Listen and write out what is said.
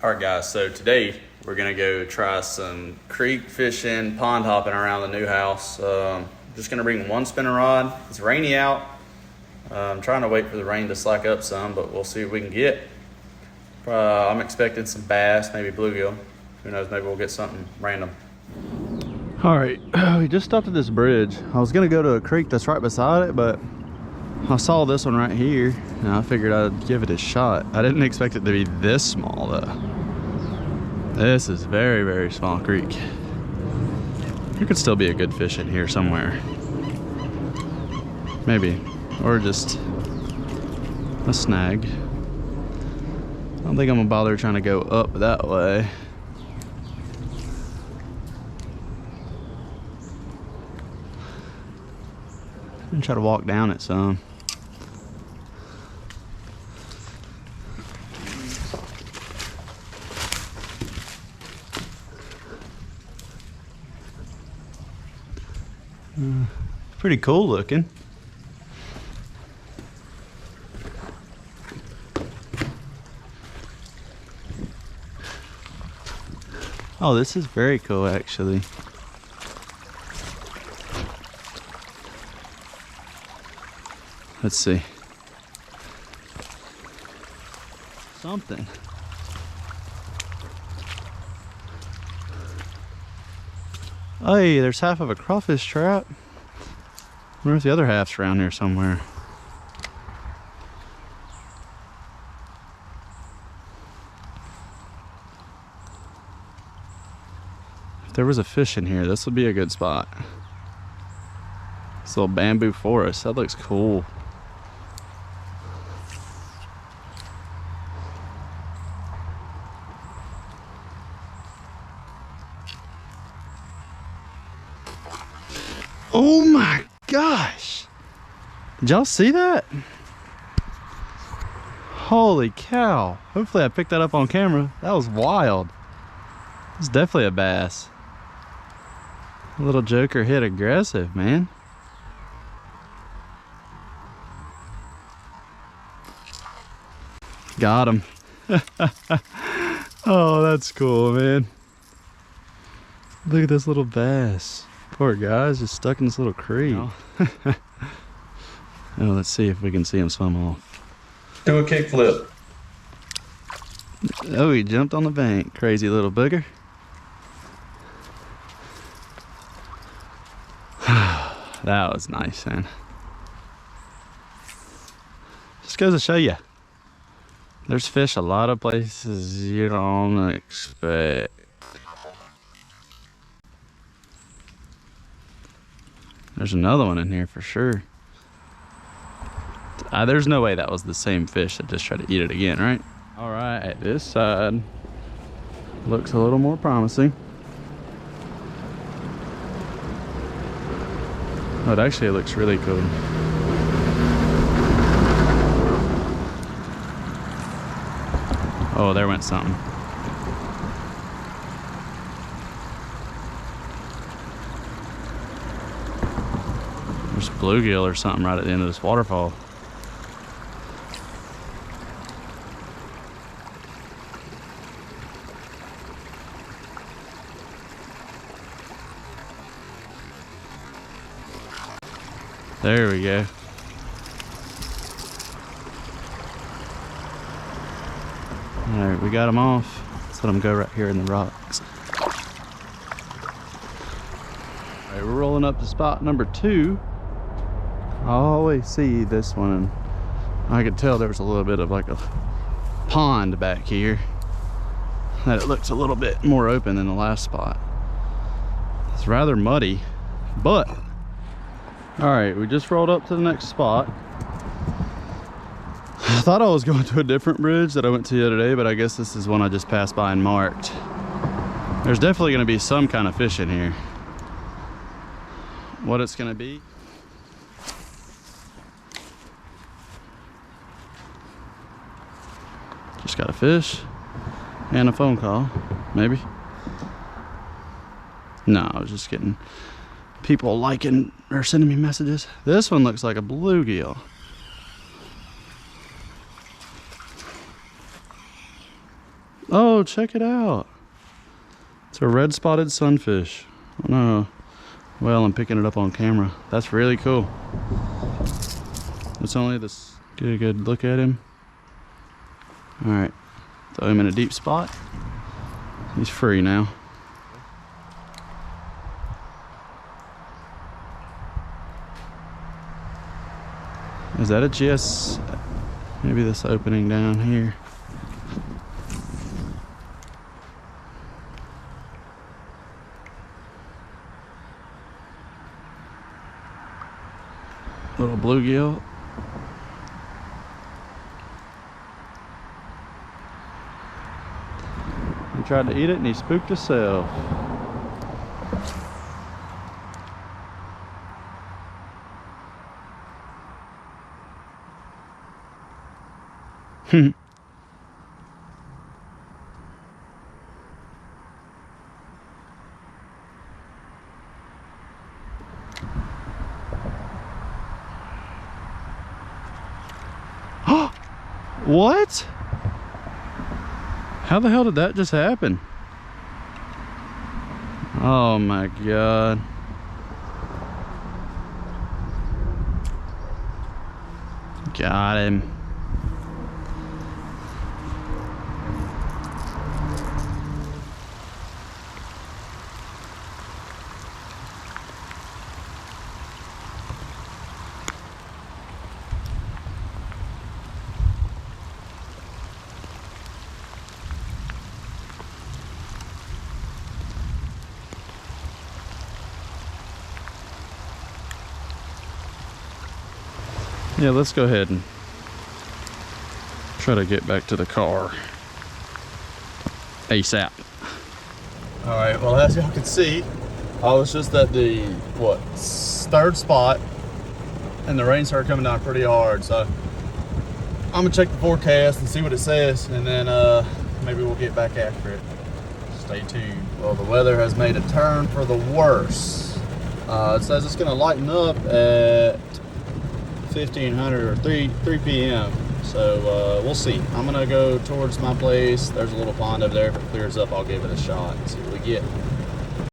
Alright guys, so today we're gonna go try some creek fishing, pond hopping around the new house. Just gonna bring one spinning rod. It's rainy out. I'm trying to wait for the rain to slack up some, but we'll see what we can get. I'm expecting some bass, maybe bluegill. Who knows, maybe we'll get something random. Alright, we just stopped at this bridge. I was gonna go to a creek that's right beside it, but I saw this one right here and I figured I'd give it a shot. I didn't expect it to be this small though. This is very, very small creek. There could still be a good fish in here somewhere. Maybe, or just a snag. I don't think I'm gonna bother trying to go up that way. I'm gonna try to walk down it some. Pretty cool looking. Oh, this is very cool actually. Let's see. Something. Hey, there's half of a crawfish trap. I wonder if the other half's around here somewhere. If there was a fish in here, this would be a good spot. This little bamboo forest, that looks cool. Oh my gosh! Did y'all see that? Holy cow. Hopefully I picked that up on camera. That was wild. It's definitely a bass. A little joker hit aggressive, man. Got him. Oh, that's cool, man. Look at this little bass. Poor guy's just stuck in this little creek. Oh, let's see if we can see him swim off. Do a kick flip. Oh, he jumped on the bank. Crazy little booger. That was nice, man. Just goes to show you. There's fish a lot of places you don't expect. There's another one in here for sure. There's no way that was the same fish that just tried to eat it again, right? All right, this side looks a little more promising. Oh, it actually looks really cool. Oh, there went something. There's bluegill or something right at the end of this waterfall. There we go. All right, we got them off. Let's let them go right here in the rocks. All right, we're rolling up to spot number 2. I always see this one, and I could tell there was a little bit of like a pond back here, that it looks a little bit more open than the last spot. It's rather muddy, but all right, we just rolled up to the next spot. I thought I was going to a different bridge that I went to the other day, but I guess this is one I just passed by and marked. There's definitely going to be some kind of fish in here. What it's going to be? Just got a fish and a phone call, maybe. No, I was just getting people liking or sending me messages. This one looks like a bluegill. Oh, check it out. It's a red spotted sunfish. Oh, no. Well, I'm picking it up on camera. That's really cool. It's only this. Get a good look at him. All right. Throw him in a deep spot. He's free now. Is that a GS? Maybe this opening down here. Little bluegill. He tried to eat it and he spooked himself. What? How the hell did that just happen? Oh my God. Got him. Yeah, let's go ahead and try to get back to the car ASAP. All right, well, as y'all can see, I was just at the, third spot, and the rain started coming down pretty hard. So I'm gonna check the forecast and see what it says, and then maybe we'll get back after it. Stay tuned. Well, the weather has made a turn for the worse. It says it's gonna lighten up at 1500 or 3 p.m. So we'll see. I'm gonna go towards my place. There's a little pond over there. If it clears up, I'll give it a shot and see what we get.